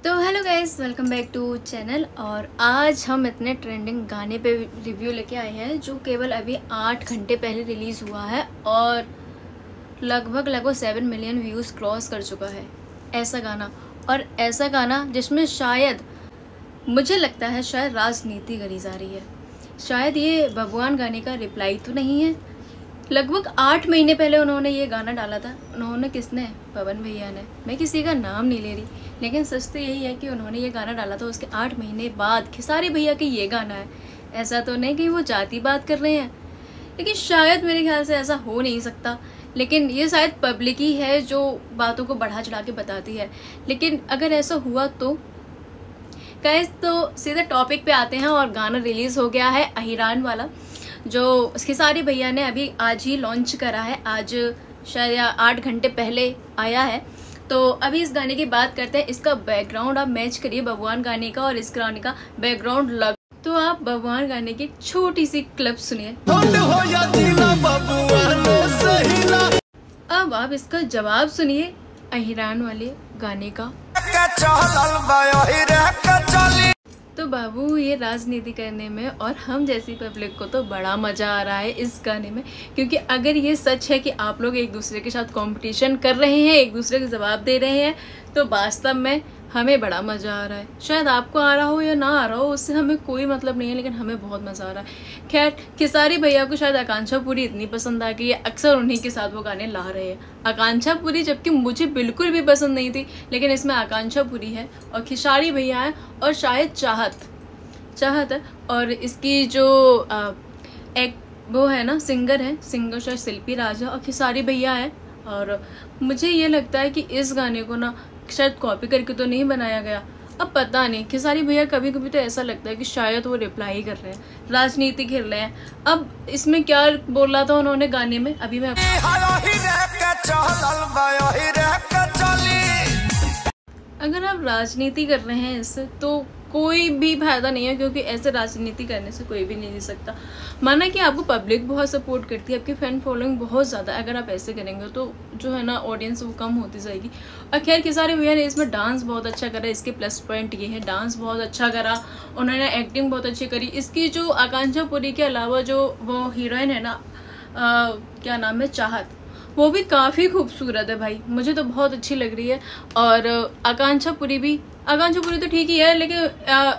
तो hello guys, welcome back to channel. और आज हम इतने ट्रेंडिंग गाने पे रिव्यू लेके आए हैं जो केवल अभी 8 घंटे पहले रिलीज़ हुआ है और लगभग 7 मिलियन व्यूज़ क्रॉस कर चुका है। ऐसा गाना जिसमें शायद मुझे लगता है शायद राजनीति करी जा रही है। शायद ये बबुआन गाने का रिप्लाई तो नहीं है। लगभग 8 महीने पहले उन्होंने ये गाना डाला था। उन्होंने किसने? पवन भैया ने। मैं किसी का नाम नहीं ले रही, लेकिन सच तो यही है कि उन्होंने ये गाना डाला था, उसके 8 महीने बाद खेसारी भैया के ये गाना है। ऐसा तो नहीं कि वो जाति बात कर रहे हैं, लेकिन शायद मेरे ख्याल से ऐसा हो नहीं सकता। लेकिन ये शायद पब्लिक ही है जो बातों को बढ़ा चढ़ा के बताती है। लेकिन अगर ऐसा हुआ तो गाइस, तो सीधे टॉपिक पे आते हैं। और गाना रिलीज़ हो गया है अहिरान वाला, जो खेसारी भैया ने अभी आज ही लॉन्च करा है। आज शायद 8 घंटे पहले आया है। तो अभी इस गाने की बात करते हैं। इसका बैकग्राउंड आप मैच करिए बबुआन गाने का और इस गाने का बैकग्राउंड लग। तो आप बबुआन गाने की छोटी सी क्लिप सुनिए। अब आप इसका जवाब सुनिए अहिरान वाले गाने का। तो बाबू, ये राजनीति करने में और हम जैसी पब्लिक को तो बड़ा मजा आ रहा है इस गाने में, क्योंकि अगर ये सच है कि आप लोग एक दूसरे के साथ कंपटीशन कर रहे हैं, एक दूसरे के जवाब दे रहे हैं, तो वास्तव में हमें बड़ा मजा आ रहा है। शायद आपको आ रहा हो या ना आ रहा हो, उससे हमें कोई मतलब नहीं है, लेकिन हमें बहुत मजा आ रहा है। खैर, खेसारी भैया को शायद आकांक्षा पुरी इतनी पसंद आ गई है, अक्सर उन्हीं के साथ वो गाने ला रहे हैं। आकांक्षा पुरी जबकि मुझे बिल्कुल भी पसंद नहीं थी, लेकिन इसमें आकांक्षा पुरी है और खेसारी भैया है और शायद चाहत है। और इसकी जो एक वो है ना, सिंगर शायद शिल्पी राज है और खेसारी भैया है। और मुझे ये लगता है कि इस गाने को ना शायद कॉपी करके तो नहीं बनाया गया। अब पता नहीं, खेसारी भैया कभी कभी तो ऐसा लगता है कि शायद वो रिप्लाई कर रहे हैं, राजनीति खेल रहे हैं। अब इसमें क्या बोला था उन्होंने गाने में, अभी मैं अगर आप राजनीति कर रहे हैं इससे तो कोई भी फायदा नहीं है, क्योंकि ऐसे राजनीति करने से कोई भी नहीं जी सकता। माना कि आपको पब्लिक बहुत सपोर्ट करती है, आपकी फैन फॉलोइंग बहुत ज़्यादा, अगर आप ऐसे करेंगे तो जो है ना ऑडियंस वो कम होती जाएगी। और खैर, खेसारी भैया ने इसमें डांस बहुत अच्छा करा, इसके प्लस पॉइंट ये है, डांस बहुत अच्छा करा, उन्होंने एक्टिंग बहुत अच्छी करी। इसकी जो आकांक्षा पुरी के अलावा जो वो हीरोइन है ना, क्या नाम है, चाहत, वो भी काफ़ी खूबसूरत है भाई, मुझे तो बहुत अच्छी लग रही है। और आकांक्षा पुरी तो ठीक ही है, लेकिन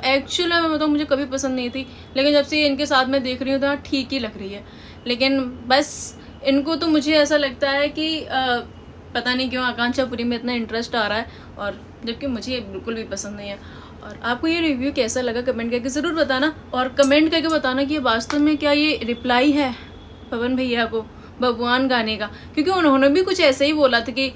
एक्चुअल में तो मुझे कभी पसंद नहीं थी, लेकिन जब से इनके साथ मैं देख रही हूँ तो ठीक ही लग रही है। लेकिन बस इनको तो मुझे ऐसा लगता है कि पता नहीं क्यों आकांक्षा पुरी में इतना इंटरेस्ट आ रहा है, और जबकि मुझे ये बिल्कुल भी पसंद नहीं है। और आपको ये रिव्यू कैसा लगा कमेंट करके ज़रूर बताना, और कमेंट करके बताना कि वास्तव में क्या ये रिप्लाई है पवन भैया को बबुआन गाने का, क्योंकि उन्होंने भी कुछ ऐसे ही बोला था कि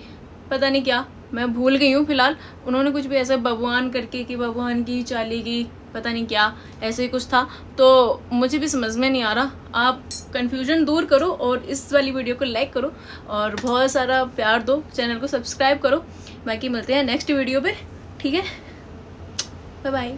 पता नहीं क्या, मैं भूल गई हूँ फिलहाल, उन्होंने कुछ भी ऐसा बबुआन करके कि बबुआन की चाली की पता नहीं क्या, ऐसे ही कुछ था। तो मुझे भी समझ में नहीं आ रहा। आप कंफ्यूजन दूर करो और इस वाली वीडियो को लाइक करो और बहुत सारा प्यार दो, चैनल को सब्सक्राइब करो। बाकी मिलते हैं नेक्स्ट वीडियो पे, ठीक है? Bye bye.